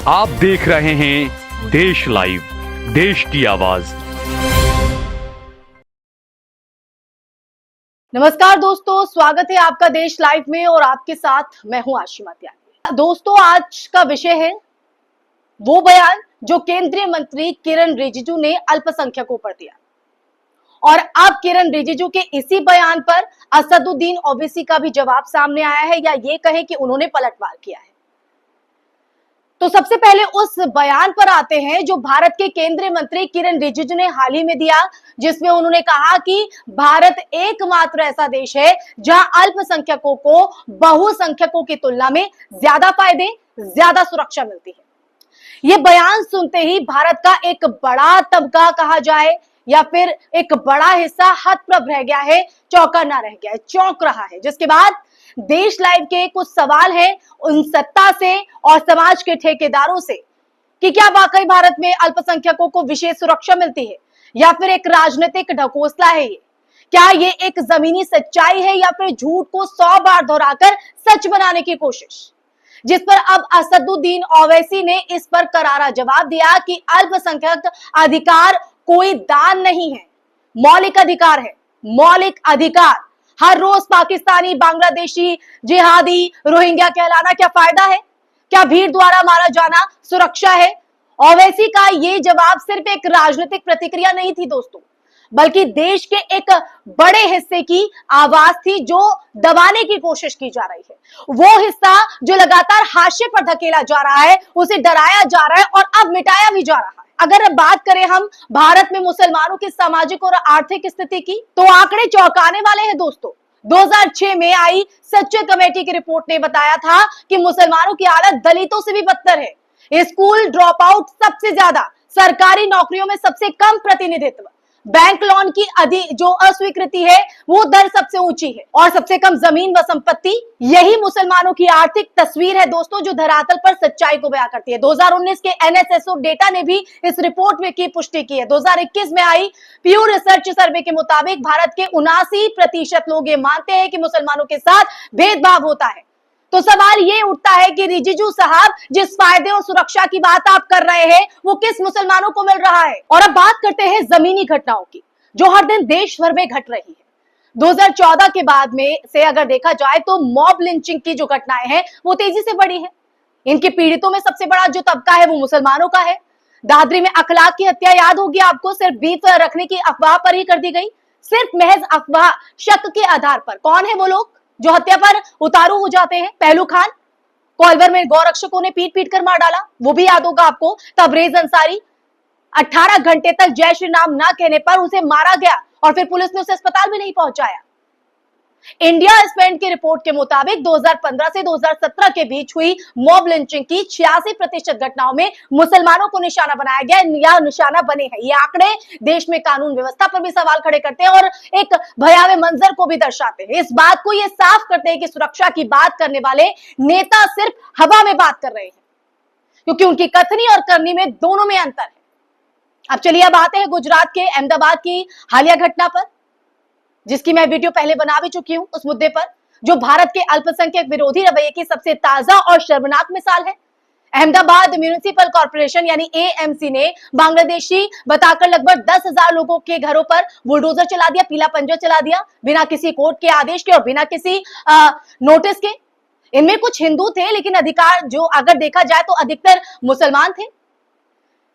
आप देख रहे हैं देश लाइव, देश की आवाज। नमस्कार दोस्तों, स्वागत है आपका देश लाइव में और आपके साथ मैं हूं आशिमा त्यागी। दोस्तों, आज का विषय है वो बयान जो केंद्रीय मंत्री किरण रिजिजू ने अल्पसंख्यकों पर दिया और अब किरण रिजिजू के इसी बयान पर असदुद्दीन ओवैसी का भी जवाब सामने आया है, या ये कहें कि उन्होंने पलटवार किया है। तो सबसे पहले उस बयान पर आते हैं जो भारत के केंद्रीय मंत्री किरण रिजिजू ने हाल ही में दिया, जिसमें उन्होंने कहा कि भारत एकमात्र ऐसा देश है जहां अल्पसंख्यकों को बहुसंख्यकों की तुलना में ज्यादा फायदे, ज्यादा सुरक्षा मिलती है। यह बयान सुनते ही भारत का एक बड़ा तबका कहा जाए या फिर एक बड़ा हिस्सा हतप्रभ रह गया है, चौंका रह गया है, चौंक रहा है। जिसके बाद देश लाइव के कुछ सवाल हैं उन सत्ता से और समाज के ठेकेदारों से कि क्या वाकई भारत में अल्पसंख्यकों को विशेष सुरक्षा मिलती है या फिर एक राजनीतिक ढकोसला है ये? क्या ये एक जमीनी सच्चाई है या फिर झूठ को 100 बार दोहराकर सच बनाने की कोशिश? जिस पर अब असदुद्दीन ओवैसी ने इस पर करारा जवाब दिया कि अल्पसंख्यक अधिकार कोई दान नहीं है, मौलिक अधिकार है। मौलिक अधिकार। हर रोज पाकिस्तानी, बांग्लादेशी, जिहादी, रोहिंग्या कहलाना क्या फायदा है? क्या भीड़ द्वारा मारा जाना सुरक्षा है? ओवैसी का ये जवाब सिर्फ एक राजनीतिक प्रतिक्रिया नहीं थी दोस्तों, बल्कि देश के एक बड़े हिस्से की आवाज थी जो दबाने की कोशिश की जा रही है। वो हिस्सा जो लगातार हाशिए पर धकेला जा रहा है, उसे डराया जा रहा है और अब मिटाया भी जा रहा है। अगर बात करें हम भारत में मुसलमानों की सामाजिक और आर्थिक स्थिति की, तो आंकड़े चौंकाने वाले हैं दोस्तों। 2006 में आई सच्चे कमेटी की रिपोर्ट ने बताया था कि मुसलमानों की हालत दलितों से भी बदतर है। स्कूल ड्रॉप आउट सबसे ज्यादा, सरकारी नौकरियों में सबसे कम प्रतिनिधित्व, बैंक लोन की जो अस्वीकृति है वो दर सबसे ऊंची है और सबसे कम जमीन व संपत्ति। यही मुसलमानों की आर्थिक तस्वीर है दोस्तों, जो धरातल पर सच्चाई को बयां करती है। 2019 के एनएसएसओ डेटा ने भी इस रिपोर्ट में की पुष्टि की है। 2021 में आई प्यू रिसर्च सर्वे के मुताबिक भारत के 79% लोग ये मानते हैं कि मुसलमानों के साथ भेदभाव होता है। तो सवाल ये उठता है कि रिजिजू साहब, जिस फायदे और सुरक्षा की बात आप कर रहे हैं वो किस मुसलमानों को मिल रहा है? और अब बात करते हैं जमीनी घटनाओं की जो हर दिन देश भर में घट रही है। 2014 के बाद में से अगर देखा जाए तो मॉब लिंचिंग की जो घटनाएं हैं वो तेजी से बढ़ी है। इनके पीड़ितों में सबसे बड़ा जो तबका है वो मुसलमानों का है। दादरी में अखलाक की हत्या याद होगी आपको, सिर्फ बीफ रखने की अफवाह पर ही कर दी गई, सिर्फ महज अफवाह, शक के आधार पर। कौन है वो लोग जो हत्या पर उतारू हो जाते हैं? पहलू खान। कोलवर में गौरक्षकों ने पीट पीट कर मार डाला, वो भी याद होगा आपको। तबरेज अंसारी, 18 घंटे तक जय श्री राम ना कहने पर उसे मारा गया और फिर पुलिस ने उसे अस्पताल भी नहीं पहुंचाया। इंडिया स्पेंड की रिपोर्ट के मुताबिक 2015 से 2017 के बीच हुई मॉब लिंचिंग की 86% घटनाओं में मुसलमानों को निशाना बनाया गया या निशाना बने हैं। ये आंकड़े देश में कानून व्यवस्था पर भी सवाल खड़े करते हैं और एक भयावह मंजर को भी दर्शाते हैं। इस बात को ये साफ करते हैं कि सुरक्षा की बात करने वाले नेता सिर्फ हवा में बात कर रहे हैं, क्योंकि उनकी कथनी और करनी में दोनों में अंतर है। अब चलिए अब आते हैं गुजरात के अहमदाबाद की हालिया घटना पर, जिसकी मैं वीडियो पहले बना भी चुकी हूं, उस मुद्दे पर जो भारत के अल्पसंख्यक विरोधी रवैये की सबसे ताजा और शर्मनाक मिसाल है। अहमदाबाद म्युनिसिपल कॉर्पोरेशन यानी एएमसी ने बांग्लादेशी बताकर लगभग 10,000 लोगों के घरों पर बुलडोजर चला दिया, पीला पंजा चला दिया, बिना किसी कोर्ट के आदेश के और बिना किसी नोटिस के। इनमें कुछ हिंदू थे, लेकिन अधिकार जो अगर देखा जाए तो अधिकतर मुसलमान थे।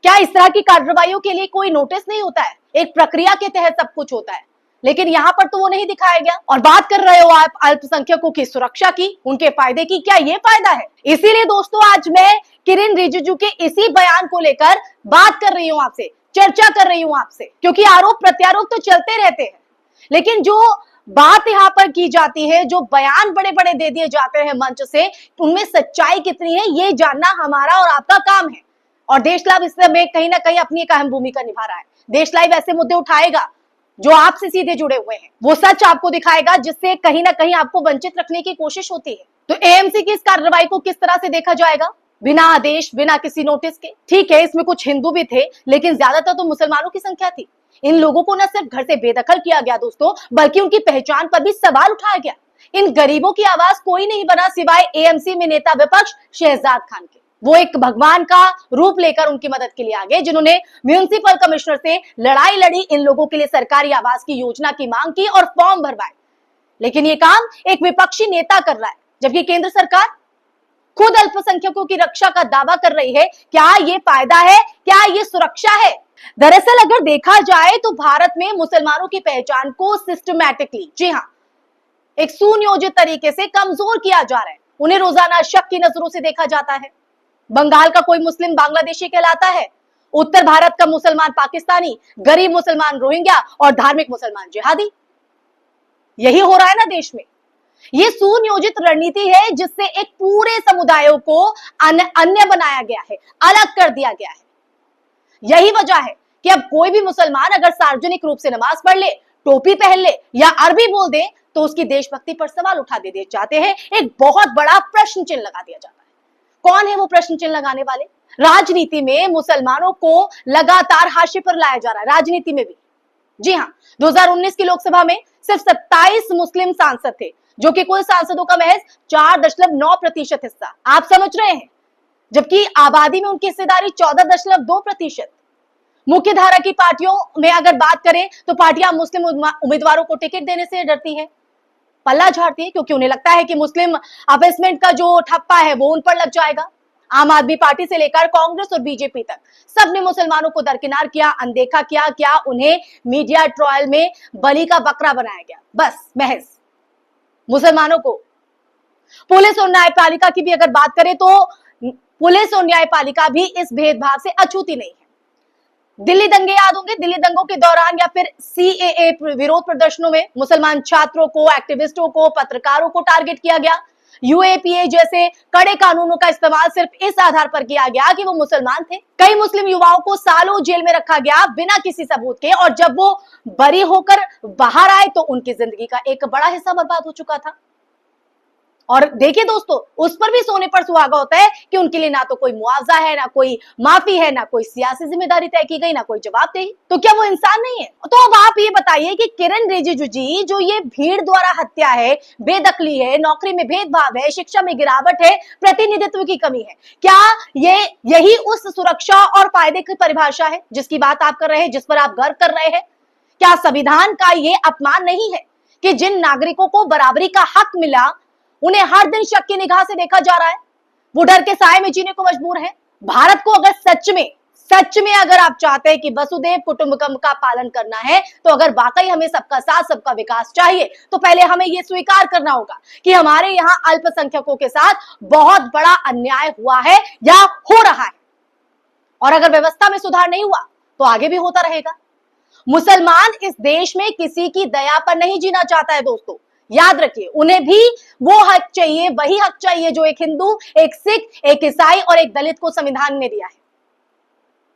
क्या इस तरह की कार्रवाइयों के लिए कोई नोटिस नहीं होता है? एक प्रक्रिया के तहत सब कुछ होता है, लेकिन यहां पर तो वो नहीं दिखाया गया। और बात कर रहे हो आप अल्पसंख्यकों की सुरक्षा की, उनके फायदे की, क्या ये फायदा है? इसीलिए दोस्तों आज मैं किरण रिजिजू के इसी बयान को लेकर बात कर रही हूं आपसे, चर्चा कर रही हूं आपसे, क्योंकि आरोप प्रत्यारोप तो चलते रहते हैं, लेकिन जो बात यहाँ पर की जाती है, जो बयान बड़े बड़े दे दिए जाते हैं मंच से, उनमें सच्चाई कितनी है ये जानना हमारा और आपका काम है। और देश लाइव इसमें कहीं ना कहीं अपनी एक अहम भूमिका निभा रहा है। देश लाइव ऐसे मुद्दे उठाएगा जो आपसे सीधे जुड़े हुए हैं, वो सच आपको दिखाएगा जिससे कहीं ना कहीं आपको वंचित रखने की कोशिश होती है। तो एएमसी की इस कार्रवाई को किस तरह से देखा जाएगा? बिना आदेश, बिना किसी नोटिस के। ठीक है, इसमें कुछ हिंदू भी थे, लेकिन ज्यादातर तो मुसलमानों की संख्या थी। इन लोगों को न सिर्फ घर से बेदखल किया गया दोस्तों, बल्कि उनकी पहचान पर भी सवाल उठाया गया। इन गरीबों की आवाज कोई नहीं बना सिवाय एएमसी में नेता विपक्ष शहजाद खान के। वो एक भगवान का रूप लेकर उनकी मदद के लिए आ गए, जिन्होंने म्युनिसिपल कमिश्नर से लड़ाई लड़ी, इन लोगों के लिए सरकारी आवास की योजना की मांग की और फॉर्म भरवाए। लेकिन ये काम एक विपक्षी नेता कर रहा है, जबकि केंद्र सरकार खुद अल्पसंख्यकों की रक्षा का दावा कर रही है। क्या ये फायदा है? क्या ये सुरक्षा है? दरअसल अगर देखा जाए तो भारत में मुसलमानों की पहचान को सिस्टमैटिकली, जी हां, एक सुनियोजित तरीके से कमजोर किया जा रहा है। उन्हें रोजाना शक की नजरों से देखा जाता है। बंगाल का कोई मुस्लिम बांग्लादेशी कहलाता है, उत्तर भारत का मुसलमान पाकिस्तानी, गरीब मुसलमान रोहिंग्या और धार्मिक मुसलमान जिहादी। यही हो रहा है ना देश में। यह सुनियोजित रणनीति है जिससे एक पूरे समुदायों को अन्य बनाया गया है, अलग कर दिया गया है। यही वजह है कि अब कोई भी मुसलमान अगर सार्वजनिक रूप से नमाज पढ़ ले, टोपी पहन ले या अरबी बोल दे तो उसकी देशभक्ति पर सवाल उठा दिए जाते हैं। एक बहुत बड़ा प्रश्न चिन्ह लगा दिया जाता है। कौन है वो प्रश्न चिन्ह लगाने वाले? राजनीति में मुसलमानों को लगातार हाशिए पर लाया जा रहा है, राजनीति में भी। जी हां, 2019 की लोकसभा में सिर्फ 27 मुस्लिम सांसद थे, जो कि कुल सांसदों का महज 4.9% हिस्सा। आप समझ रहे हैं, जबकि आबादी में उनकी हिस्सेदारी 14.2%। मुख्य धारा की पार्टियों में अगर बात करें तो पार्टियां मुस्लिम उम्मीदवारों को टिकट देने से डरती है, पल्ला झाड़ती है, क्योंकि उन्हें लगता है कि मुस्लिम अपेसमेंट का जो ठप्पा है वो उन पर लग जाएगा। आम आदमी पार्टी से लेकर कांग्रेस और बीजेपी तक सबने मुसलमानों को दरकिनार किया, अनदेखा किया। क्या उन्हें मीडिया ट्रायल में बलि का बकरा बनाया गया? बस महज मुसलमानों को। पुलिस और न्यायपालिका की भी अगर बात करें तो पुलिस और न्यायपालिका भी इस भेदभाव से अछूती नहीं है। दिल्ली दंगे याद होंगे, दिल्ली दंगों के दौरान या फिर सीएए विरोध प्रदर्शनों में मुसलमान छात्रों को, एक्टिविस्टों को, पत्रकारों को टारगेट किया गया। यूएपीए जैसे कड़े कानूनों का इस्तेमाल सिर्फ इस आधार पर किया गया कि वो मुसलमान थे। कई मुस्लिम युवाओं को सालों जेल में रखा गया बिना किसी सबूत के, और जब वो बरी होकर बाहर आए तो उनकी जिंदगी का एक बड़ा हिस्सा बर्बाद हो चुका था। और देखिए दोस्तों, उस पर भी सोने पर सुहागा होता है कि उनके लिए ना तो कोई मुआवजा है, ना कोई माफी है, ना कोई सियासी जिम्मेदारी तय की गई, ना कोई जवाबदेही। तो क्या वो इंसान नहीं है? तो अब आप ये बताइए कि किरण रिजिजू जी, जो ये भीड़ द्वारा हत्या है, बेदखली है, नौकरी में भेदभाव है, शिक्षा में गिरावट है, प्रतिनिधित्व की कमी है, क्या यही उस सुरक्षा और फायदे की परिभाषा है जिसकी बात आप कर रहे हैं, जिस पर आप गर्व कर रहे हैं? क्या संविधान का ये अपमान नहीं है कि जिन नागरिकों को बराबरी का हक मिला उन्हें हर दिन शक की निगाह से देखा जा रहा है, वो डर के साए में जीने को मजबूर है? भारत को अगर सच में अगर आप चाहते हैं कि वसुधैव कुटुंबकम का पालन करना है, तो अगर वाकई हमें सबका साथ, सबका विकास चाहिए, तो पहले हमें यह स्वीकार करना होगा कि हमारे यहाँ अल्पसंख्यकों के साथ बहुत बड़ा अन्याय हुआ है या हो रहा है। और अगर व्यवस्था में सुधार नहीं हुआ तो आगे भी होता रहेगा। मुसलमान इस देश में किसी की दया पर नहीं जीना चाहता है दोस्तों, याद रखिए। उन्हें भी वो हक चाहिए, वही हक चाहिए जो एक हिंदू, एक सिख, एक ईसाई और एक दलित को संविधान ने दिया है।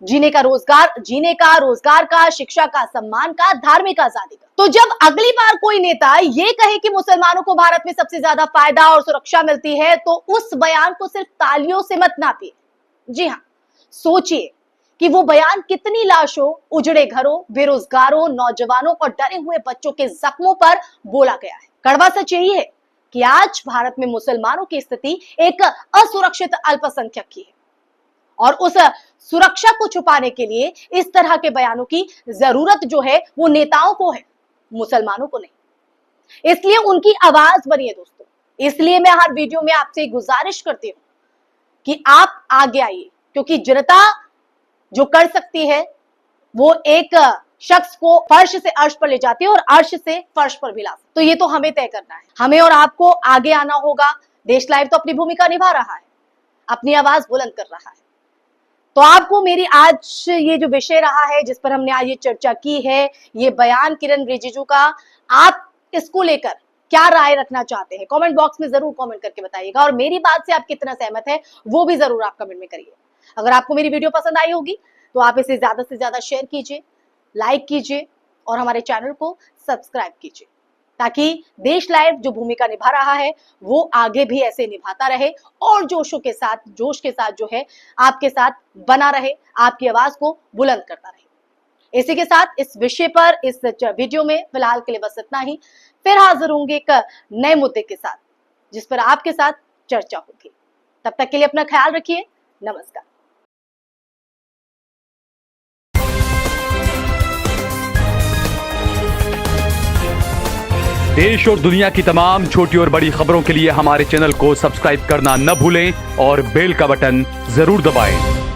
जीने का, रोजगार का, शिक्षा का, सम्मान का, धार्मिक आजादी का। तो जब अगली बार कोई नेता ये कहे कि मुसलमानों को भारत में सबसे ज्यादा फायदा और सुरक्षा मिलती है, तो उस बयान को सिर्फ तालियों से मत नापिए। जी हाँ, सोचिए कि वो बयान कितनी लाशों, उजड़े घरों, बेरोजगारों, नौजवानों और डरे हुए बच्चों के जख्मों पर बोला गया है। कड़वा सच यही है कि आज भारत में मुसलमानों की स्थिति एक असुरक्षित अल्पसंख्यक की है, और उस सुरक्षा को छुपाने के लिए इस तरह के बयानों की जरूरत जो है वो नेताओं को है, मुसलमानों को नहीं। इसलिए उनकी आवाज बनिए दोस्तों। इसलिए मैं हर वीडियो में आपसे गुजारिश करती हूं कि आप आगे आइए, क्योंकि जनता जो कर सकती है वो एक शख्स को फर्श से अर्श पर ले जाती है और अर्श से फर्श पर भी ला सकती है। तो ये तो हमें तय करना है, हमें और आपको आगे आना होगा। देश लाइव तो अपनी भूमिका निभा रहा है, अपनी आवाज बुलंद कर रहा है। तो आपको मेरी आज ये जो विषय रहा है, जिस पर हमने आज ये चर्चा की है, ये बयान किरण रिजिजू का, आप इसको लेकर क्या राय रखना चाहते हैं? कमेंट बॉक्स में जरूर कमेंट करके बताइएगा, और मेरी बात से आप कितना सहमत है वो भी जरूर आप कमेंट में करिए। अगर आपको मेरी वीडियो पसंद आई होगी तो आप इसे ज्यादा से ज्यादा शेयर कीजिए, लाइक कीजिए और हमारे चैनल को सब्सक्राइब कीजिए, ताकि देश लाइव जो भूमिका निभा रहा है वो आगे भी ऐसे निभाता रहे और जोश के साथ जो है आपके साथ बना रहे, आपकी आवाज को बुलंद करता रहे। इसी के साथ इस विषय पर इस वीडियो में फिलहाल के लिए बस इतना ही। फिर हाजिर होंगे एक नए मुद्दे के साथ जिस पर आपके साथ चर्चा होगी। तब तक के लिए अपना ख्याल रखिए। नमस्कार। देश और दुनिया की तमाम छोटी और बड़ी खबरों के लिए हमारे चैनल को सब्सक्राइब करना न भूलें और बेल का बटन जरूर दबाएं।